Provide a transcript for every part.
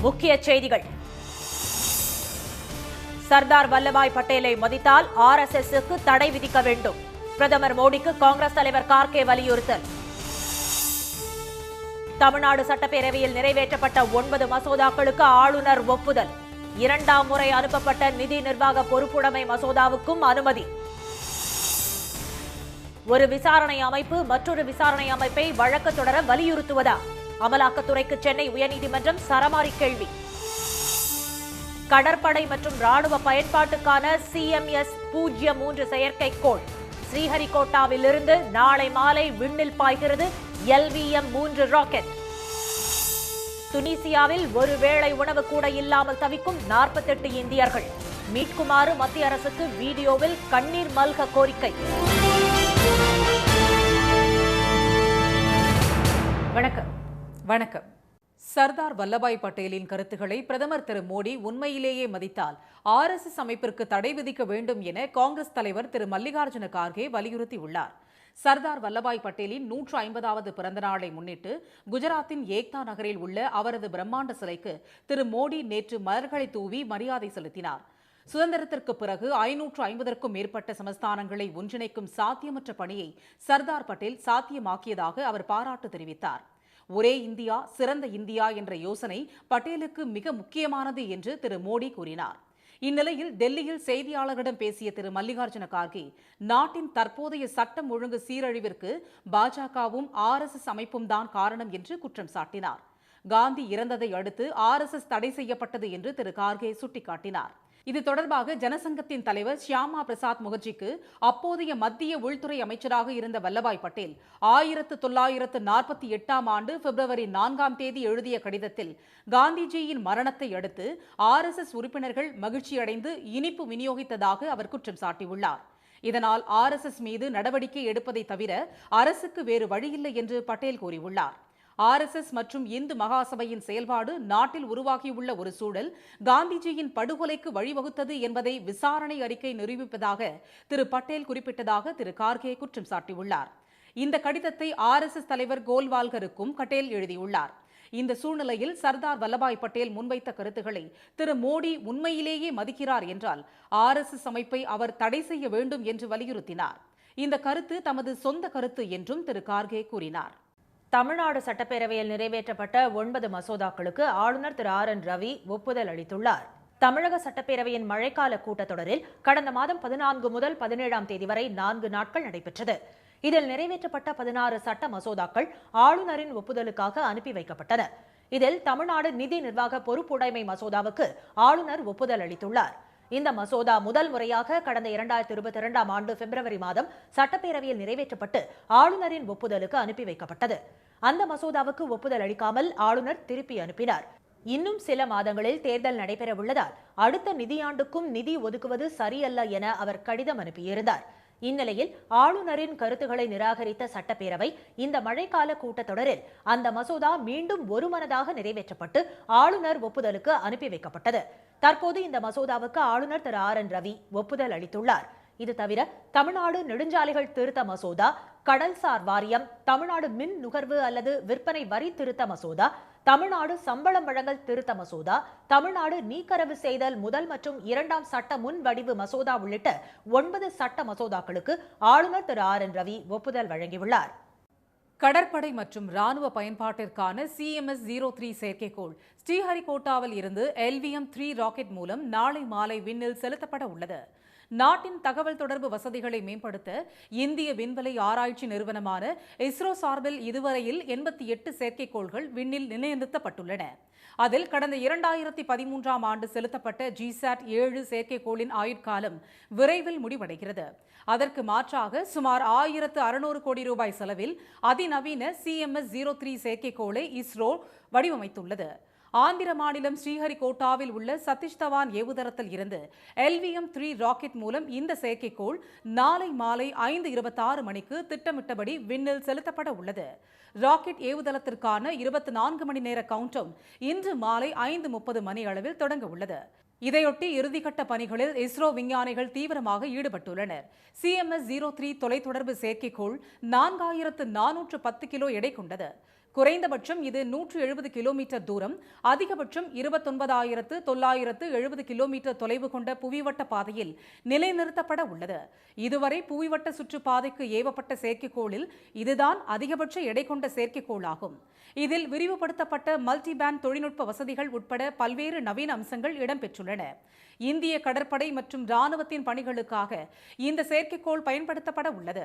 முக்கிய செய்திகள். சர்தார் வல்லபாய் பட்டேலை மதித்தால் RSSக்கு தடை விதிக்க வேண்டும். பிரதமர் மோடிக்கு காங்கிரஸ் தலைவர் கார்கே வலியுறுத்தல். தமிழ்நாடு சட்டப்பேரவையில் நிறைவேற்றப்பட்ட 9 மசோதாக்களுக்கு ஆளுநர் ஒப்புதல். 2ஆம் முறை அனுப்பப்பட்ட நிதி நிர்வாக பொறுப்புடைமை மசோதாவுக்கும் அனுமதி. ஒரு விசாரணை அமைப்பு மற்றொரு விசாரணை அமைப்பை வழக்கு தொடர வலியுறுத்துவதா? அமலாக்கத்துறைக்கு சென்னை உயர்நீதிமன்றம் சரமாரி கேள்வி. கடற்படை மற்றும் ராணுவ பயன்பாட்டுக்கான CMS-03 செயற்கைக்கோள் ஸ்ரீஹரிகோட்டாவில் இருந்து நாளை மாலை விண்ணில் பாய்கிறது LVM-3 ராக்கெட். துனிசியாவில் ஒருவேளை உணவு கூட இல்லாமல் தவிக்கும் 48 இந்தியர்கள் மீட்குமாறு மத்திய அரசுக்கு வீடியோவில் கண்ணீர் மல்க கோரிக்கை. வணக்கம். சர்தார் வல்லபாய் பட்டேலின் கருத்துக்களை பிரதமர் திரு மோடி உண்மையிலேயே மதித்தால் RSS அமைப்பிற்கு தடை விதிக்க வேண்டும் என காங்கிரஸ் தலைவர் திரு மல்லிகார்ஜுன கார்கே வலியுறுத்தியுள்ளார். சர்தார் வல்லபாய் பட்டேலின் 150வது பிறந்த நாளை முன்னிட்டு குஜராத்தின் ஏக்தா நகரில் உள்ள அவரது பிரம்மாண்ட சிலைக்கு திரு மோடி நேற்று மலர்களை தூவி மரியாதை செலுத்தினார். சுதந்திரத்திற்கு பிறகு 550க்கும் மேற்பட்ட சமஸ்தானங்களை ஒன்றிணைக்கும் சாத்தியமற்ற பணியை சர்தார் பட்டேல் சாத்தியமாக்கியதாக அவர் பாராட்டு தெரிவித்தார். ஒரே இந்தியா சிறந்த இந்தியா என்ற யோசனை பட்டேலுக்கு மிக முக்கியமானது என்று திரு மோடி கூறினார். இந்நிலையில் டெல்லியில் செய்தியாளர்களிடம் பேசிய திரு மல்லிகார்ஜுன கார்கே நாட்டின் தற்போதைய சட்டம் ஒழுங்கு சீரழிவிற்கு பாஜகவும் RSS அமைப்பும் தான் காரணம் என்று குற்றம் சாட்டினார். காந்தி இறந்ததை அடுத்து RSS தடை செய்யப்பட்டது என்று திரு கார்கே சுட்டிக்காட்டினார். இது தொடர்பாக ஜனசங்கத்தின் தலைவர் ஷியாமா பிரசாத் முகர்ஜிக்கு அப்போதைய மத்திய உள்துறை அமைச்சராக இருந்த வல்லபாய் பட்டேல் 1948ஆம் ஆண்டு பிப்ரவரி 4ஆம் தேதி எழுதிய கடிதத்தில் காந்திஜியின் மரணத்தை அடுத்து RSS உறுப்பினர்கள் மகிழ்ச்சியடைந்து இனிப்பு விநியோகித்ததாக அவர் குற்றம் சாட்டியுள்ளார். இதனால் RSS மீது நடவடிக்கை எடுப்பதை தவிர அரசுக்கு வேறு வழியில்லை என்று பட்டேல் கூறியுள்ளார். RSS மற்றும் இந்து மகாசபையின் செயல்பாடு நாட்டில் உருவாகியுள்ள ஒரு சூழல் காந்திஜியின் படுகொலைக்கு வழிவகுத்தது என்பதை விசாரணை அறிக்கை நிரூபிப்பதாக திரு பட்டேல் குறிப்பிட்டதாக திரு கார்கே குற்றம் சாட்டியுள்ளார். இந்த கடிதத்தை RSS தலைவர் கோல்வால்கருக்கும் பட்டேல் எழுதியுள்ளார். இந்த சூழ்நிலையில் சர்தார் வல்லபாய் பட்டேல் முன்வைத்த கருத்துக்களை திரு மோடி உண்மையிலேயே மதிக்கிறார் என்றால் RSS அமைப்பை அவர் தடை செய்ய வேண்டும் என்று வலியுறுத்தினார். இந்த கருத்து தமது சொந்த கருத்து என்றும் திரு கார்கே கூறினார். தமிழ்நாடு சட்டப்பேரவையில் நிறைவேற்றப்பட்ட 9 மசோதாக்களுக்கு ஆளுநர் திரு RN ரவி ஒப்புதல் அளித்துள்ளார். தமிழக சட்டப்பேரவையின் மழைக்கால கூட்டத்தொடரில் கடந்த மாதம் 14 முதல் 17ஆம் தேதி வரை 4 நாட்கள் நடைபெற்றது. இதில் நிறைவேற்றப்பட்ட 16 சட்ட மசோதாக்கள் ஆளுநரின் ஒப்புதலுக்காக அனுப்பி வைக்கப்பட்டன. இதில் தமிழ்நாடு நிதி நிர்வாக பொறுப்புடைமை மசோதாவுக்கு ஆளுநர் ஒப்புதல் அளித்துள்ளார். இந்த மசோதா முதல் முறையாக கடந்த 2022ஆம் ஆண்டு பிப்ரவரி மாதம் சட்டப்பேரவையில் நிறைவேற்றப்பட்டு ஆளுநரின் ஒப்புதலுக்கு அனுப்பி வைக்கப்பட்டது. அந்த மசோதாவுக்கு ஒப்புதல் அளிக்காமல் ஆளுநர் திருப்பி அனுப்பினார். இன்னும் சில மாதங்களில் தேர்தல் நடைபெற உள்ளதால் அடுத்த நிதியாண்டுக்கும் நிதி ஒதுக்குவது சரியல்ல என அவர் கடிதம் அனுப்பியிருந்தார். இந்நிலையில் ஆளுநரின் கருத்துக்களை நிராகரித்த சட்டப்பேரவை இந்த மழைக்கால கூட்டத்தொடரில் அந்த மசோதா மீண்டும் ஒருமனதாக நிறைவேற்றப்பட்டு ஆளுநர் ஒப்புதலுக்கு அனுப்பி வைக்கப்பட்டது. தற்போது இந்த மசோதாவுக்கு ஆளுநர் திரு RN ரவி ஒப்புதல் அளித்துள்ளார். இது தவிர தமிழ்நாடு நெடுஞ்சாலைகள் திருத்த மசோதா, கடல்சார் வாரியம், தமிழ்நாடு மின் நுகர்வு அல்லது விற்பனை வரி திருத்த மசோதா, தமிழ்நாடு சம்பளம் வழங்கல் திருத்த மசோதா, தமிழ்நாடு நீக்கரவு செய்தல் முதல் மற்றும் 2ஆம் சட்ட முன் வடிவு மசோதா உள்ளிட்ட 9 சட்ட மசோதாக்களுக்கு ஆளுநர் திரு RN ரவி ஒப்புதல் வழங்கியுள்ளார். கடற்படை மற்றும் ராணுவ பயன்பாட்டிற்கான CMS-03 செயற்கைக்கோள் ஸ்ரீஹரிகோட்டாவில் இருந்து LVM-3 ராக்கெட் மூலம் நாளை மாலை விண்ணில் செலுத்தப்பட உள்ளது. நாட்டின் தகவல் தொடர்பு வசதிகளை மேம்படுத்த இந்திய விண்வெளி ஆராய்ச்சி நிறுவனமான இஸ்ரோ சார்பில் இதுவரையில் 88 செயற்கைக்கோள்கள் விண்ணில் நிலைநிறுத்தப்பட்டுள்ளன. அதில் கடந்த 2013ஆம் ஆண்டு செலுத்தப்பட்ட GSAT-7 செயற்கைக்கோளின் ஆயுட்காலம் விரைவில் முடிவடைகிறது. அதற்கு மாற்றாக சுமார் 1600 கோடி ரூபாய் செலவில் அதிநவீன CMS-03 செயற்கைக்கோளை இஸ்ரோ வடிவமைத்துள்ளது. ஆந்திர மாநிலம் ஸ்ரீஹரிகோட்டாவில் உள்ள சதீஷ் தவான் ஏவுதளத்தில் இருந்து LVM-3 ராக்கெட் மூலம் இந்த செயற்கைக்கோள் நாளை மாலை 5:26 மணிக்கு திட்டமிட்டபடி விண்ணில் செலுத்தப்பட உள்ளது. ராக்கெட் ஏவுதளத்திற்கான 24 மணி நேர கவுண்டவுன் இன்று மாலை 5:30 மணி அளவில் தொடங்க உள்ளது. இதையொட்டி இறுதிக்கட்ட பணிகளில் இஸ்ரோ விஞ்ஞானிகள் தீவிரமாக ஈடுபட்டுள்ளனர். CMS-03 தொலைத்தொடர்பு செயற்கைக்கோள் 4410 கிலோ எடை கொண்டது. குறைந்தபட்சம் இது 170 கிலோமீட்டர் தூரம், அதிகபட்சம் 29,970 கிலோமீட்டர் தொலைவு கொண்ட புவிவட்ட பாதையில் நிலைநிறுத்தப்பட உள்ளது. இதுவரை புவிவட்ட சுற்றுப்பாதைக்கு ஏவப்பட்ட செயற்கைக்கோளில் இதுதான் அதிகபட்ச எடை கொண்ட செயற்கைக்கோளாகும். இதில் விரிவுபடுத்தப்பட்ட மல்டிபேண்ட் தொழில்நுட்ப வசதிகள் உட்பட பல்வேறு நவீன அம்சங்கள் இடம்பெற்றுள்ளன. இந்திய கடற்படை மற்றும் ராணுவத்தின் பணிகளுக்காக இந்த செயற்கைக்கோள் பயன்படுத்தப்பட உள்ளது.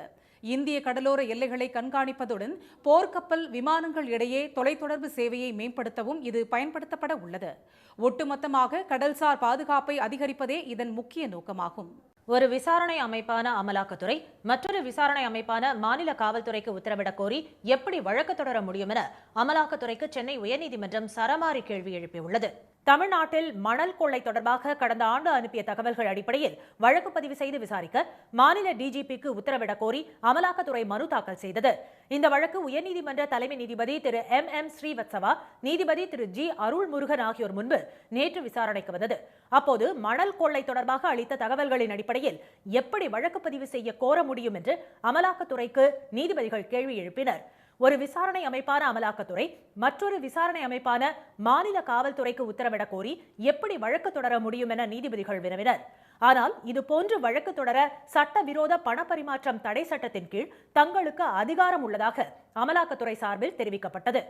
இந்திய கடலோர எல்லைகளை கண்காணிப்பதுடன் போர்க்கப்பல், விமானங்கள் இடையே தொலைத்தொடர்பு சேவையை மேம்படுத்தவும் இது பயன்படுத்தப்பட உள்ளது. ஒட்டுமொத்தமாக கடல்சார் பாதுகாப்பை அதிகரிப்பதே இதன் முக்கிய நோக்கமாகும். ஒரு விசாரணை அமைப்பான அமலாக்கத்துறை மற்றொரு விசாரணை அமைப்பான மாநில காவல்துறைக்கு உத்தரவிடக் கோரி எப்படி வழக்கு தொடர முடியும் என அமலாக்கத்துறைக்கு சென்னை உயர்நீதிமன்றம் சரமாரி கேள்வி எழுப்பியுள்ளது. தமிழ்நாட்டில் மணல் கொள்ளை தொடர்பாக கடந்த ஆண்டு அனுப்பிய தகவல்கள் அடிப்படையில் வழக்கு பதிவு செய்து விசாரிக்க மாநில டிஜிபிக்கு உத்தரவிடக் கோரி அமலாக்கத்துறை மனு தாக்கல் செய்தது. இந்த வழக்கு உயர்நீதிமன்ற தலைமை நீதிபதி திரு எம் ஸ்ரீவத்சவா, நீதிபதி திரு ஜி அருள்முருகன் ஆகியோர் முன்பு நேற்று விசாரணைக்கு வந்தது. அப்போது மணல் கொள்ளை தொடர்பாக அளித்த தகவல்களின் அடிப்படையில் எப்படி வழக்கு பதிவு செய்ய கோர முடியும் என்று அமலாக்கத்துறைக்கு நீதிபதிகள் கேள்வி எழுப்பினர். ஒரு விசாரணை அமைப்பான அமலாக்கத்துறை மற்றொரு விசாரணை அமைப்பான மாநில காவல்துறைக்கு உத்தரவிடக் கோரி எப்படி வழக்கு தொடர முடியும் என நீதிபதிகள் வினவினர். ஆனால் இதுபோன்று வழக்கு தொடர சட்டவிரோத பணப்பரிமாற்றம் தடை சட்டத்தின் கீழ் தங்களுக்கு அதிகாரம் உள்ளதாக அமலாக்கத்துறை சார்பில் தெரிவிக்கப்பட்டது.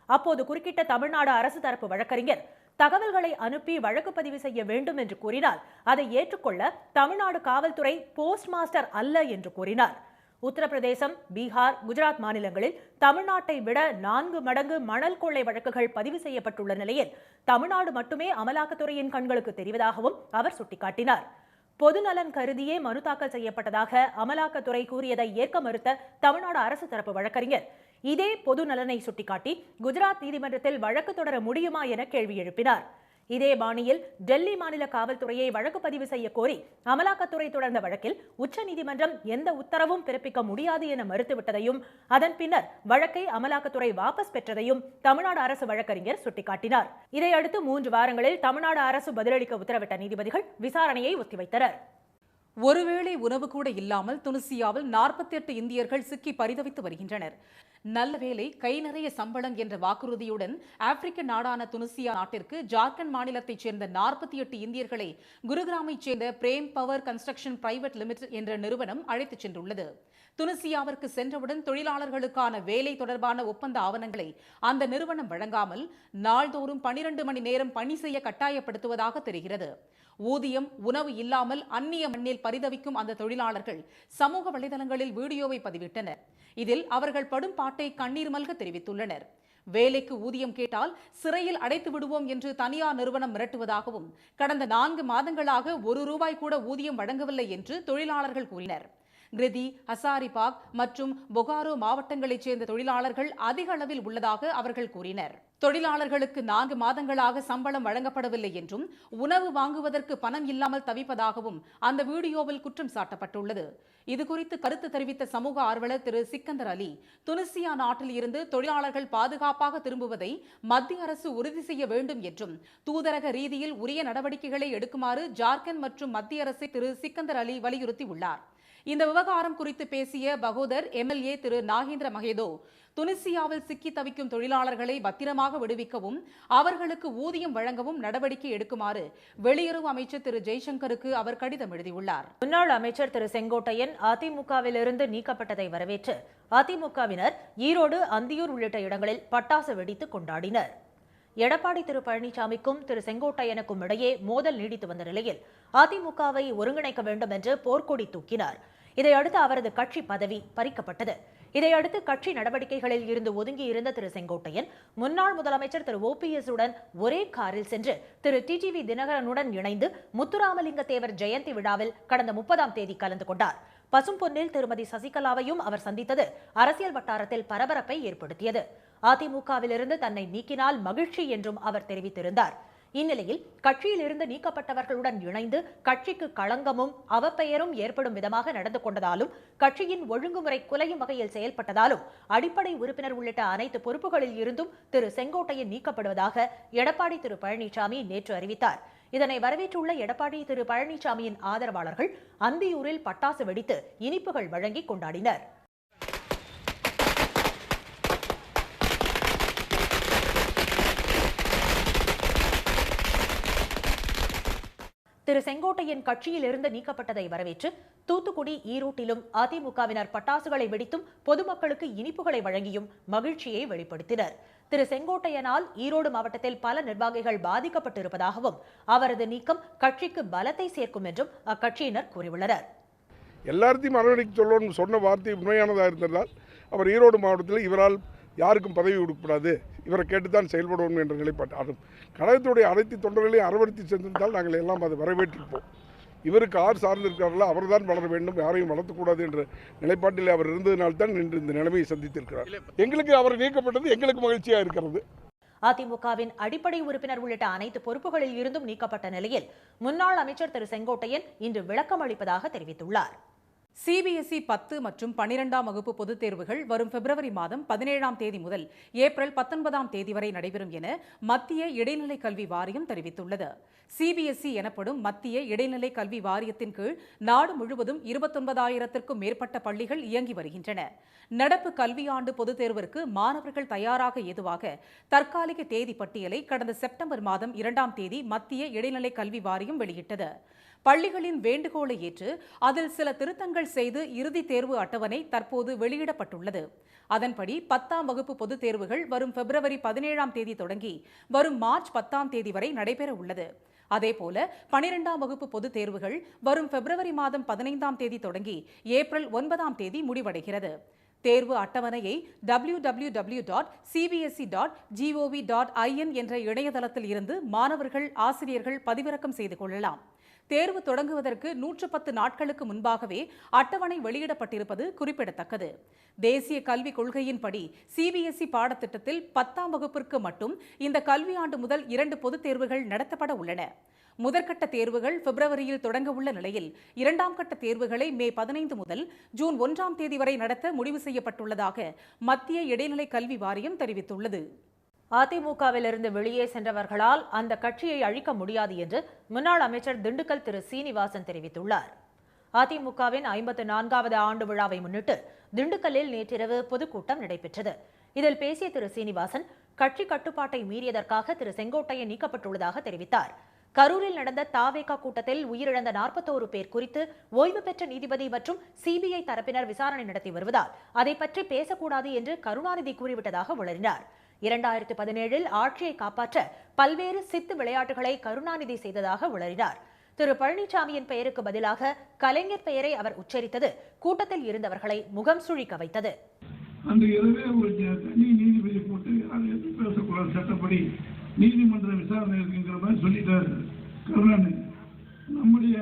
அப்போது குறுக்கிட்ட தமிழ்நாடு அரசு தரப்பு வழக்கறிஞர் தகவல்களை அனுப்பி வழக்கு பதிவு செய்ய வேண்டும் என்று கூறினால் அதை ஏற்றுக்கொள்ள தமிழ்நாடு காவல்துறை போஸ்ட் மாஸ்டர் அல்ல என்று கூறினார். உத்தரப்பிரதேசம், பீகார், குஜராத் மாநிலங்களில் தமிழ்நாட்டை விட 4 மடங்கு மணல் கொள்ளை வழக்குகள் பதிவு செய்யப்பட்டுள்ள நிலையில் தமிழ்நாடு மட்டுமே அமலாக்கத்துறையின் கண்களுக்கு தெரிவதாகவும் அவர் சுட்டிக்காட்டினார். பொதுநலன் கருதியே மனு தாக்கல் செய்யப்பட்டதாக அமலாக்கத்துறை கூறியதை ஏற்க மறுத்த தமிழ்நாடு அரசு தரப்பு வழக்கறிஞர் இதே பொது நலனை சுட்டிக்காட்டி குஜராத் நீதிமன்றத்தில் வழக்கு தொடர முடியுமா என கேள்வி எழுப்பினார். இதே பாணியில் டெல்லி மாநில காவல்துறையை வழக்கு பதிவு செய்ய கோரி அமலாக்கத்துறை தொடர்ந்த வழக்கில் உச்சநீதிமன்றம் எந்த உத்தரவும் பிறப்பிக்க முடியாது என மறுத்துவிட்டதையும் அதன் பின்னர் வழக்கை அமலாக்கத்துறை வாபஸ் பெற்றதையும் தமிழ்நாடு அரசு வழக்கறிஞர் சுட்டிக்காட்டினார். இதையடுத்து 3 வாரங்களில் தமிழ்நாடு அரசு பதிலளிக்க உத்தரவிட்ட நீதிபதிகள் விசாரணையை ஒத்திவைத்தனர். ஒருவேளை உணவு கூட இல்லாமல் துனிசியாவில் 48 இந்தியர்கள் சிக்கி பரிதவித்து வருகின்றனர். நல்ல வேலை, கை நிறைய சம்பளம் என்ற வாக்குறுதியுடன் ஆப்பிரிக்க நாடான துனிசியா நாட்டிற்கு ஜார்க்கண்ட் மாநிலத்தைச் சேர்ந்த 48 இந்தியர்களை குருகிராமைச் சேர்ந்த Prem Power Construction Private Limited என்ற நிறுவனம் அழைத்துச் சென்றுள்ளது. துனிசியாவிற்கு சென்றவுடன் தொழிலாளர்களுக்கான வேலை தொடர்பான ஒப்பந்த ஆவணங்களை அந்த நிறுவனம் வழங்காமல் நாள்தோறும் 12 மணி நேரம் பணி செய்ய கட்டாயப்படுத்துவதாக தெரிகிறது. ஊதியம், உணவு இல்லாமல் அந்நிய மண்ணில் பரிதவிக்கும் அந்த தொழிலாளர்கள் சமூக வலைதளங்களில் வீடியோவை பதிவிட்டனர். இதில் அவர்கள் படும் பாட்டை கண்ணீர் மல்க தெரிவித்துள்ளனர். வேலைக்கு ஊதியம் கேட்டால் சிறையில் அடைத்து விடுவோம் என்று தனியார் நிறுவனம் மிரட்டுவதாகவும் கடந்த 4 மாதங்களாக ₹1 கூட ஊதியம் வழங்கவில்லை என்று தொழிலாளர்கள் கூறினர். கிரிதி, ஹசாரிபாக் மற்றும் பொகாரோ மாவட்டங்களைச் சேர்ந்த தொழிலாளர்கள் அதிக அளவில் உள்ளதாக அவர்கள் கூறினர். தொழிலாளர்களுக்கு 4 மாதங்களாக சம்பளம் வழங்கப்படவில்லை என்றும் உணவு வாங்குவதற்கு பணம் இல்லாமல் தவிப்பதாகவும் அந்த வீடியோவில் குற்றம் சாட்டப்பட்டுள்ளது. இதுகுறித்து கருத்து தெரிவித்த சமூக ஆர்வலர் திரு சிக்கந்தர் அலி, துனிசியா நாட்டில் இருந்து தொழிலாளர்கள் பாதுகாப்பாக திரும்புவதை மத்திய அரசு உறுதி செய்ய வேண்டும் என்றும் தூதரக ரீதியில் உரிய நடவடிக்கைகளை எடுக்குமாறு ஜார்க்கண்ட் மற்றும் மத்திய அரசை திரு சிக்கந்தர் அலி வலியுறுத்தியுள்ளார். இந்த விவகாரம் குறித்து பேசிய பகோதர் எம்எல்ஏ திரு நாகேந்திர மகேதோ, துனிசியாவில் சிக்கி தவிக்கும் தொழிலாளர்களை பத்திரமாக விடுவிக்கவும் அவர்களுக்கு ஊதியம் வழங்கவும் நடவடிக்கை எடுக்குமாறு வெளியுறவு அமைச்சர் திரு ஜெய்சங்கருக்கு அவர் கடிதம் எழுதியுள்ளார். முன்னாள் அமைச்சர் திரு செங்கோட்டையன் அதிமுகவிலிருந்து நீக்கப்பட்டதை வரவேற்று அதிமுகவினர் ஈரோடு, அந்தியூர் உள்ளிட்ட இடங்களில் பட்டாசு வெடித்து கொண்டாடினர். எடப்பாடி திரு பழனிசாமிக்கும் திரு செங்கோட்டையனுக்கும் இடையே மோதல் நீடித்து வந்த நிலையில் அதிமுகவை ஒருங்கிணைக்க வேண்டும் என்று போர்க்கொடி தூக்கினார். இதையடுத்து அவரது கட்சி பதவி பறிக்கப்பட்டது. இதையடுத்து கட்சி நடவடிக்கைகளில் இருந்து ஒதுங்கி இருந்த திரு செங்கோட்டையன் முன்னாள் முதலமைச்சர் திரு OPS உடன் ஒரே காரில் சென்று திரு டிடிவி தினகரனுடன் இணைந்து முத்துராமலிங்க தேவர் ஜெயந்தி விழாவில் கடந்த 30ஆம் தேதி கலந்து கொண்டார். பசும்பொன்னில் திருமதி சசிகலாவையும் அவர் சந்தித்தது அரசியல் வட்டாரத்தில் பரபரப்பை ஏற்படுத்தியது. அதிமுகவிலிருந்து தன்னை நீக்கினால் மகிழ்ச்சி என்றும் அவர் தெரிவித்திருந்தார். இந்நிலையில் கட்சியில் இருந்து நீக்கப்பட்டவர்களுடன் இணைந்து கட்சிக்கு களங்கமும் அவப்பெயரும் ஏற்படும் விதமாக நடந்து கொண்டதாலும் கட்சியின் ஒழுங்குமுறை குலையும் வகையில் செயல்பட்டதாலும் அடிப்படை உறுப்பினர் உள்ளிட்ட அனைத்து பொறுப்புகளில் இருந்தும் திரு செங்கோட்டையன் நீக்கப்படுவதாக எடப்பாடி திரு பழனிசாமி நேற்று அறிவித்தார். இதனை வரவேற்றுள்ள எடப்பாடி திரு பழனிசாமியின் ஆதரவாளர்கள் அந்தியூரில் பட்டாசு வெடித்து இனிப்புகள் வழங்கி கொண்டாடினர். திரு செங்கோட்டையன் கட்சியில் இருந்து நீக்கப்பட்டதை வரவேற்று தூத்துக்குடி, ஈரோட்டிலும் அதிமுகவினர் பட்டாசுகளை வெடித்தும் பொதுமக்களுக்கு இனிப்புகளை வழங்கியும் மகிழ்ச்சியை வெளிப்படுத்தினர். திரு செங்கோட்டையனால் ஈரோடு மாவட்டத்தில் பல நிர்வாகிகள் பாதிக்கப்பட்டிருப்பதாகவும் அவரது நீக்கம் கட்சிக்கு பலத்தை சேர்க்கும் என்றும் அக்கட்சியினர் கூறியுள்ளனர். எல்லாத்தையும் அரவணைக்கு சொல்லணும்னு சொன்ன வார்த்தை உண்மையானதாக இருந்ததால் அவர் ஈரோடு மாவட்டத்தில் இவரால் யாருக்கும் பதவி கொடுக்கக்கூடாது, இவரை கேட்டுத்தான் செயல்படுவோம் என்ற நிலைப்பாடு கழகத்துடைய அனைத்து தொண்டர்களையும் அரவணைத்து சென்றிருந்தால் நாங்கள் எல்லாம் அதை வரவேற்றிருப்போம். இவருக்கு ஆர் சார்ந்திருக்கிறார்களோ அவர்தான் வளர வேண்டும், யாரையும் வளர்த்தக்கூடாது என்ற நிலைப்பாட்டில் அவர் இருந்ததினால்தான் இன்று இந்த நிலைமையை சந்தித்திருக்கிறார். எங்களுக்கு அவர் நீக்கப்பட்டது எங்களுக்கு மகிழ்ச்சியாக இருக்கிறது. அதிமுகவின் அடிப்படை உறுப்பினர் உள்ளிட்ட அனைத்து பொறுப்புகளில் இருந்தும் நீக்கப்பட்ட நிலையில் முன்னாள் அமைச்சர் திரு செங்கோட்டையன் இன்று விளக்கம் அளிப்பதாக தெரிவித்துள்ளார். சிபிஎஸ்இ 10 மற்றும் 12ஆம் வகுப்பு பொதுத் தேர்வுகள் வரும் பிப்ரவரி மாதம் 17ஆம் தேதி முதல் ஏப்ரல் 19ஆம் தேதி வரை நடைபெறும் என மத்திய இடைநிலை கல்வி வாரியம் தெரிவித்துள்ளது. சிபிஎஸ்இ எனப்படும் மத்திய இடைநிலை கல்வி வாரியத்தின் கீழ் நாடு முழுவதும் 29,000க்கும் மேற்பட்ட பள்ளிகள் இயங்கி வருகின்றன. நடப்பு கல்வியாண்டு பொதுத் தேர்விற்கு மாணவர்கள் தயாராக ஏதுவாக தற்காலிக தேதி பட்டியலை கடந்த செப்டம்பர் மாதம் 2ஆம் தேதி மத்திய இடைநிலை கல்வி வாரியம் வெளியிட்டது. பள்ளிகளின் வேண்டுகோளை ஏற்று அதில் சில திருத்தங்கள் செய்து இறுதி தேர்வு அட்டவணை தற்போது வெளியிடப்பட்டுள்ளது. அதன்படி 10ஆம் வகுப்பு பொதுத் தேர்வுகள் வரும் பிப்ரவரி 17ஆம் தேதி தொடங்கி வரும் மார்ச் 10ஆம் தேதி வரை நடைபெற உள்ளது. அதேபோல 12ஆம் வகுப்பு பொதுத் தேர்வுகள் வரும் பிப்ரவரி மாதம் 15ஆம் தேதி தொடங்கி ஏப்ரல் 9ஆம் தேதி முடிவடைகிறது. தேர்வு அட்டவணையை www.cbse.gov.in என்ற இணையதளத்தில் இருந்து மாணவர்கள், ஆசிரியர்கள் பதிவிறக்கம் செய்து கொள்ளலாம். தேர்வு தொடங்குவதற்கு 110 நாட்களுக்கு முன்பாகவே அட்டவணை வெளியிடப்பட்டிருப்பது குறிப்பிடத்தக்கது. தேசிய கல்விக் கொள்கையின்படி சிபிஎஸ்இ பாடத்திட்டத்தில் 10ஆம் வகுப்பிற்கு மட்டும் இந்த கல்வியாண்டு முதல் 2 பொதுத் தேர்வுகள் நடத்தப்பட உள்ளன. முதற்கட்ட தேர்வுகள் பிப்ரவரியில் தொடங்க உள்ள நிலையில் 2ஆம் கட்ட தேர்வுகளை மே 15 முதல் ஜூன் 1ஆம் தேதி வரை நடத்த முடிவு செய்யப்பட்டுள்ளதாக மத்திய இடைநிலை கல்வி வாரியம் தெரிவித்துள்ளது. அதிமுகவிலிருந்து வெளியே சென்றவர்களால் அந்த கட்சியை அழிக்க முடியாது என்று முன்னாள் அமைச்சர் திண்டுக்கல் திரு சீனிவாசன் தெரிவித்துள்ளார். அதிமுகவின் 54வது ஆண்டு விழாவை முன்னிட்டு திண்டுக்கல்லில் நேற்றிரவு பொதுக்கூட்டம் நடைபெற்றது. இதில் பேசிய திரு சீனிவாசன் கட்சி கட்டுப்பாட்டை மீறியதற்காக திரு செங்கோட்டையன் நீக்கப்பட்டுள்ளதாக தெரிவித்தார். கரூரில் நடந்த தாவேகா கூட்டத்தில் உயிரிழந்த 41 பேர் குறித்து ஓய்வு பெற்ற நீதிபதி மற்றும் சிபிஐ தரப்பினர் விசாரணை நடத்தி வருவதால் அதை பற்றி பேசக்கூடாது என்று கருணாநிதி கூறிவிட்டதாக விளறினார். 2017இல் ஆட்சியை காப்பாற்ற பல்வேறு சித்து விளையாட்டுகளை கருணாநிதி செய்ததாக விளறினார். திரு பழனிசாமியின் பெயருக்கு பதிலாக கலைஞர் பெயரை அவர் உச்சரித்தது கூட்டத்தில் இருந்தவர்களை முகம் சுழிக்க வைத்தது. அந்த இரவே ஒரு தனி நீதிபதி போட்டு பேசக்கூடாது, சட்டப்படி நீதிமன்ற விசாரணை இருக்குங்கிற மாதிரி சொல்லிட்டாரு கருணாநிதி. நம்முடைய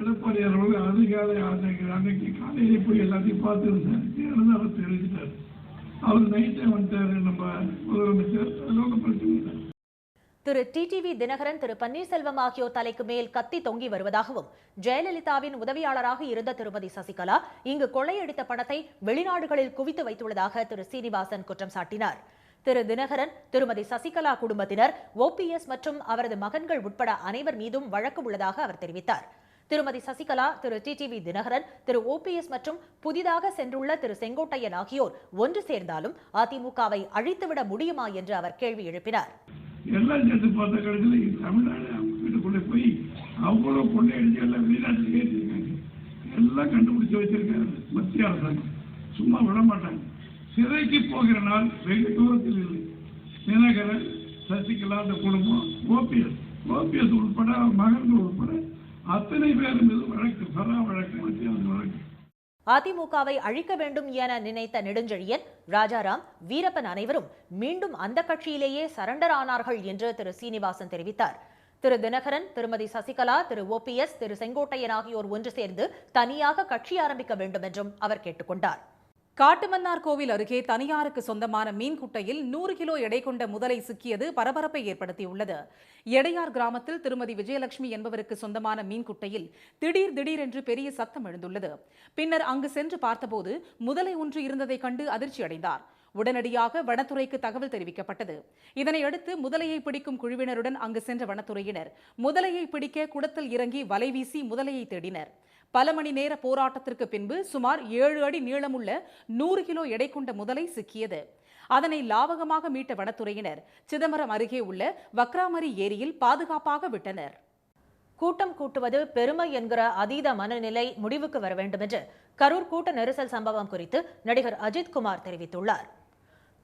எடப்பாடி அவர்கள் அதிகாலை அன்னைக்கு காலையிலே போய் எல்லாத்தையும் பார்த்து விசாரிச்சு அவர் தெரிவித்தார். அவர் நைட்டே வந்துட்டாரு நம்ம முதலமைச்சர். திரு டிடிவி தினகரன், திரு பன்னீர்செல்வம் ஆகியோர் தலைக்கு மேல் கத்தி தொங்கி வருவதாகவும் ஜெயலலிதாவின் உதவியாளராக இருந்த திருமதி சசிகலா இங்கு கொள்ளையடித்த பணத்தை வெளிநாடுகளில் குவித்து வைத்துள்ளதாக திரு சீனிவாசன் குற்றம் சாட்டினார். திரு தினகரன், திருமதி சசிகலா குடும்பத்தினர், OPS மற்றும் அவரது மகன்கள் உட்பட அனைவர் மீதும் வழக்கு உள்ளதாக அவர் தெரிவித்தார். திருமதி சசிகலா, திரு டிடிவி தினகரன், திரு OPS மற்றும் புதிதாக சென்றுள்ள திரு செங்கோட்டையன் ஆகியோர் ஒன்று சேர்ந்தாலும் அதிமுகவை அழித்துவிட முடியுமா என்று அவர் கேள்வி எழுப்பினார். எல்லாம் சேர்த்து பார்த்த கடைசியில் தமிழ்நாடு அவங்க வீட்டுக்குள்ளே போய் அவ்வளோ கொள்ளையடிச்சு எல்லாம் வெளிநாட்டில் ஏற்றிருக்காங்க. எல்லாம் கண்டுபிடிச்சு வச்சிருக்காரு மத்திய அரசாங்கம். சும்மா விட மாட்டாங்க. சிறைக்கு போகிற நாள் வெகு தூரத்தில் இல்லை. தினகரன், சசிகலா, அந்த குடும்பம், OPS உட்பட மகன்கள் உட்பட அத்தனை பேர் மீது வழக்கு, வழக்கு, மத்திய வழக்கு. அதிமுகவை அழிக்க வேண்டும் என நினைத்த நெடுஞ்செழியன், ராஜாராம், வீரப்பன் அனைவரும் மீண்டும் அந்த கட்சியிலேயே சரண்டர் ஆனார்கள் என்று திரு சீனிவாசன் தெரிவித்தார். திரு தினகரன், திருமதி சசிகலா, திரு OPS, திரு செங்கோட்டையன் ஆகியோர் ஒன்று சேர்ந்து தனியாக கட்சி ஆரம்பிக்க வேண்டும் என்றும் அவர் கேட்டுக்கொண்டார். காட்டுமன்னார் கோவில் அருகே தனியாருக்கு சொந்தமான மீன் குட்டையில் 100 கிலோ எடை கொண்ட முதலை சிக்கியது பரபரப்பை ஏற்படுத்தியுள்ளது. எடையார் கிராமத்தில் திருமதி விஜயலட்சுமி என்பவருக்கு சொந்தமான மீன் குட்டையில் திடீரென்று பெரிய சத்தம் எழுந்துள்ளது. பின்னர் அங்கு சென்று பார்த்தபோது முதலை ஒன்று இருந்ததை கண்டு அதிர்ச்சி அடைந்தார். உடனடியாக வனத்துறைக்கு தகவல் தெரிவிக்கப்பட்டது. இதனையடுத்து முதலையை பிடிக்கும் குழுவினருடன் அங்கு சென்ற வனத்துறையினர் முதலையை பிடிக்க குளத்தில் இறங்கி வலை வீசி முதலையை தேடினர். பல மணி நேர போராட்டத்திற்கு பின்பு சுமார் 7 அடி நீளமுள்ள 100 கிலோ எடை கொண்ட முதலை சிக்கியது. அதனை லாவகமாக மீட்ட வனத்துறையினர் சிதம்பரம் அருகே உள்ள வக்ராமரி ஏரியில் பாதுகாப்பாக விட்டனர். கூட்டம் கூட்டுவது பெருமை என்கிற அதீத மனநிலை முடிவுக்கு வர வேண்டும் என்று கரூர் கூட்ட நெரிசல் சம்பவம் குறித்து நடிகர் அஜித் குமார் தெரிவித்துள்ளார்.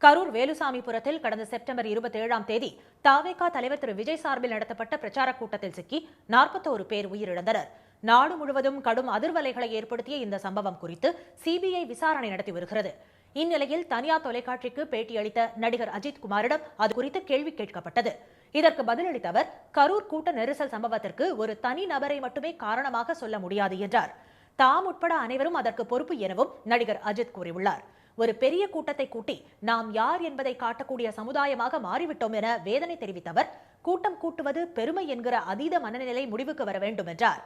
கரூர் வேலுசாமிபுரத்தில் கடந்த செப்டம்பர் 27ஆம் தேதி தாவேகா தலைவர் திரு விஜய் சார்பில் நடத்தப்பட்ட பிரச்சார கூட்டத்தில் சிக்கி 41 பேர் உயிரிழந்தனர். நாடு முழுவதும் கடும் அதிர்வலைகளை ஏற்படுத்திய இந்த சம்பவம் குறித்து சிபிஐ விசாரணை நடத்தி வருகிறது. இந்நிலையில் தனியார் தொலைக்காட்சிக்கு பேட்டியளித்த நடிகர் அஜித் குமாரிடம் அது குறித்து கேள்வி கேட்கப்பட்டது. இதற்கு பதிலளித்த அவர், கரூர் கூட்ட நெரிசல் சம்பவத்திற்கு ஒரு தனி நபரை மட்டுமே காரணமாக சொல்ல முடியாது என்றார். தாம் உட்பட அனைவரும் அதற்கு பொறுப்பு எனவும் நடிகர் அஜித் கூறியுள்ளார். ஒரு பெரிய கூட்டத்தை கூட்டி நாம் யார் என்பதை காட்டக்கூடிய சமுதாயமாக மாறிவிட்டோம் என வேதனை தெரிவித்த அவர், கூட்டம் கூட்டுவது பெருமை என்கிற அதீத மனநிலை முடிவுக்கு வர வேண்டும் என்றார்.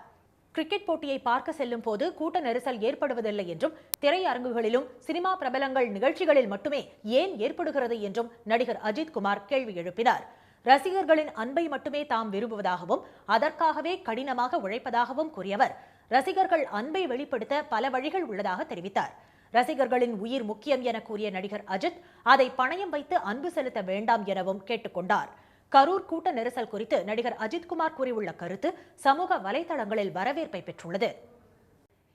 கிரிக்கெட் போட்டியை பார்க்க செல்லும் போது கூட்ட நெரிசல் ஏற்படுவதில்லை என்றும், திரையரங்குகளிலும் சினிமா பிரபலங்கள் நிகழ்ச்சிகளில் மட்டுமே ஏன் ஏற்படுகிறது என்றும் நடிகர் அஜித் குமார் கேள்வி எழுப்பினார். ரசிகர்களின் அன்பை மட்டுமே தாம் விரும்புவதாகவும் அதற்காகவே கடினமாக உழைப்பதாகவும் கூறியவர், ரசிகர்கள் அன்பை வெளிப்படுத்த பல வழிகள் உள்ளதாக தெரிவித்தார். ரசிகர்களின் உயிர் முக்கியம் என கூறிய நடிகர் அஜித், அதை பணயம் வைத்து அன்பு செலுத்த வேண்டாம் எனவும் கேட்டுக்கொண்டார். கரூர் கூட்ட நெரிசல் குறித்து நடிகர் அஜித் குமார் கூறியுள்ள கருத்து சமூக வலைதளங்களில் வரவேற்பை பெற்றுள்ளது.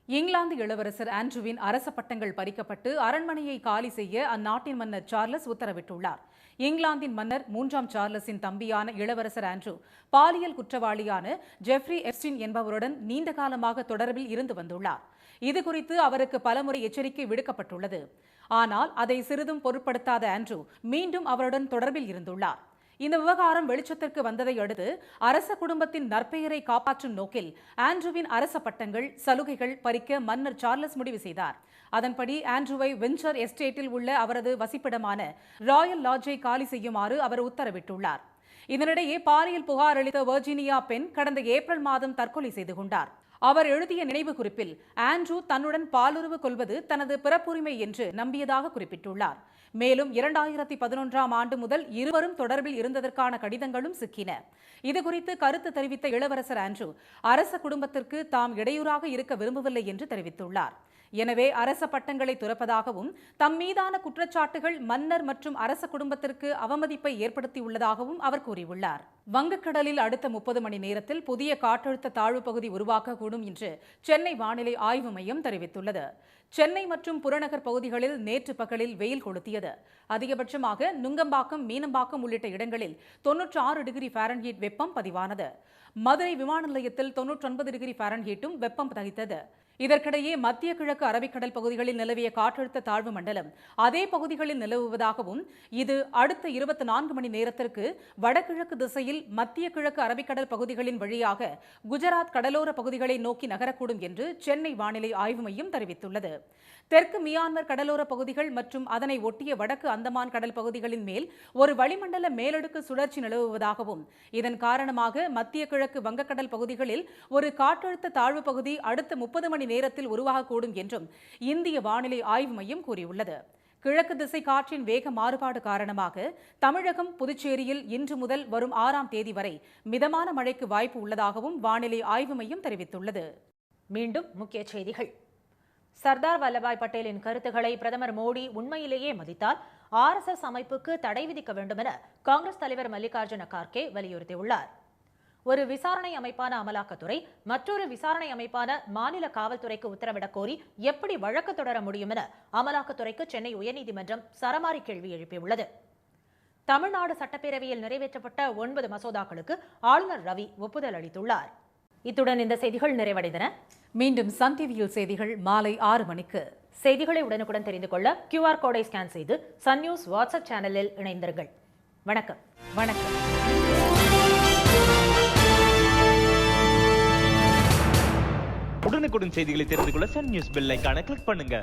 இங்கிலாந்து இளவரசர் ஆண்ட்ரூவின் அரச பட்டங்கள் பறிக்கப்பட்டு அரண்மனையை காலி செய்ய அந்நாட்டின் மன்னர் சார்லஸ் உத்தரவிட்டுள்ளார். இங்கிலாந்தின் மன்னர் 3ஆம் சார்லஸின் தம்பியான இளவரசர் ஆண்ட்ரூ பாலியல் குற்றவாளியான ஜெஃப்ரி எப்ஸ்டீன் என்பவருடன் நீண்ட காலமாக தொடர்பில் இருந்து வந்துள்ளார். இதுகுறித்து அவருக்கு பலமுறை எச்சரிக்கை விடுக்கப்பட்டுள்ளது. ஆனால் அதை சிறிதும் பொருட்படுத்தாத ஆண்ட்ரூ மீண்டும் அவருடன் தொடர்பில் இருந்துள்ளார். இந்த விவகாரம் வெளிச்சத்திற்கு வந்ததை அடுத்து அரச குடும்பத்தின் நற்பெயரை காப்பாற்றும் நோக்கில் ஆண்ட்ரூவின் அரச பட்டங்கள், சலுகைகள் பறிக்க மன்னர் சார்லஸ் முடிவு செய்தார். அதன்படி ஆண்ட்ரூவை வின்சர் எஸ்டேட்டில் உள்ள அவரது வசிப்பிடமான ராயல் லாட்ஜை காலி செய்யுமாறு அவர் உத்தரவிட்டுள்ளார். இதனிடையே பாலியல் புகார் அளித்த வர்ஜீனியா பெண் கடந்த ஏப்ரல் மாதம் தற்கொலை செய்து கொண்டார். அவர் எழுதிய நினைவு குறிப்பில் ஆண்ட்ரூ தன்னுடன் பாலுறவு கொள்வது தனது பிறப்புரிமை என்று நம்பியதாக குறிப்பிட்டுள்ளார். மேலும் 2011ஆம் ஆண்டு முதல் இருவரும் தொடர்பில் இருந்ததற்கான கடிதங்களும் சிக்கின. இதுகுறித்து கருத்து தெரிவித்த இளவரசர் ஆண்ட்ரூ, அரச குடும்பத்திற்கு தாம் இடையூறாக இருக்க விரும்பவில்லை என்று தெரிவித்துள்ளார். எனவே அரச பட்டங்களை துறப்பதாகவும், தம் மீதான குற்றச்சாட்டுகள் மன்னர் மற்றும் அரச குடும்பத்திற்கு அவமதிப்பை ஏற்படுத்தியுள்ளதாகவும் அவர் கூறியுள்ளார். வங்கக்கடலில் அடுத்த 30 மணி நேரத்தில் புதிய காற்றழுத்த தாழ்வு பகுதி உருவாக்கக்கூடும் என்று சென்னை வானிலை ஆய்வு மையம் தெரிவித்துள்ளது. சென்னை மற்றும் புறநகர் பகுதிகளில் நேற்று பகலில் வெயில் கொளுத்தியது. அதிகபட்சமாக நுங்கம்பாக்கம், மீனம்பாக்கம் உள்ளிட்ட இடங்களில் 96 டிகிரி ஃபாரன்ஹீட் வெப்பம் பதிவானது. மதுரை விமான நிலையத்தில் 99 டிகிரி ஃபாரன்ஹீட்டும் வெப்பம் தகித்தது. இதற்கிடையே மத்திய கிழக்கு அரபிக்கடல் பகுதிகளில் நிலவிய காற்றழுத்த தாழ்வு மண்டலம் அதே பகுதிகளில் நிலவுவதாகவும், இது அடுத்த 24 மணி நேரத்திற்கு வடகிழக்கு திசையில் மத்திய கிழக்கு அரபிக்கடல் பகுதிகளின் வழியாக குஜராத் கடலோர பகுதிகளை நோக்கி நகரக்கூடும் என்று சென்னை வானிலை ஆய்வு மையம் தெரிவித்துள்ளது. தெற்கு மியான்மர் கடலோர பகுதிகள் மற்றும் அதனை ஒட்டிய வடக்கு அந்தமான் கடல் பகுதிகளின் மேல் ஒரு வளிமண்டல மேலடுக்கு சுழற்சி நிலவுவதாகவும், இதன் காரணமாக மத்திய கிழக்கு வங்கக்கடல் பகுதிகளில் ஒரு காற்றழுத்த தாழ்வு பகுதி அடுத்த 30 மணி நேரத்தில் உருவாகக்கூடும் என்றும் இந்திய வானிலை ஆய்வு மையம் கூறியுள்ளது. கிழக்கு திசை காற்றின் வேக மாறுபாடு காரணமாக தமிழகம், புதுச்சேரியில் இன்று முதல் வரும் 6ஆம் தேதி வரை மிதமான மழைக்கு வாய்ப்பு உள்ளதாகவும் வானிலை ஆய்வு மையம் தெரிவித்துள்ளது. மீண்டும் முக்கிய செய்திகள். சர்தார் வல்லபாய் பட்டேலின் கருத்துக்களை பிரதமர் மோடி உண்மையிலேயே மதித்தால் RSS அமைப்புக்கு தடை விதிக்க வேண்டும் என காங்கிரஸ் தலைவர் மல்லிகார்ஜுன கார்கே வலியுறுத்தியுள்ளார். ஒரு விசாரணை அமைப்பான அமலாக்கத்துறை மற்றொரு விசாரணை அமைப்பான மாநில காவல்துறைக்கு உத்தரவிடக் கோரி எப்படி வழக்கு தொடர முடியும் என அமலாக்கத்துறைக்கு சென்னை உயர்நீதிமன்றம் சரமாரி கேள்வி எழுப்பியுள்ளது. தமிழ்நாடு சட்டப்பேரவையில் நிறைவேற்றப்பட்ட 9 மசோதாக்களுக்கு ஆளுநர் ரவி ஒப்புதல் அளித்துள்ளார். இத்துடன் இந்த செய்திகள் நிறைவடைந்தன. மீண்டும் சன் டிவியில் செய்திகள் மாலை 6 மணிக்கு. செய்திகளை உடனுக்குடன் தெரிந்து கொள்ள QR கோடை ஸ்கேன் செய்து சன் நியூஸ் வாட்ஸ்அப் சேனலில் இணைந்திருங்கள். வணக்கம். வணக்கம். உடனுக்குடன் செய்திகளை தெரிந்து கொள்ள சன் நியூஸ் பெல் ஐகானை கிளிக் பண்ணுங்க.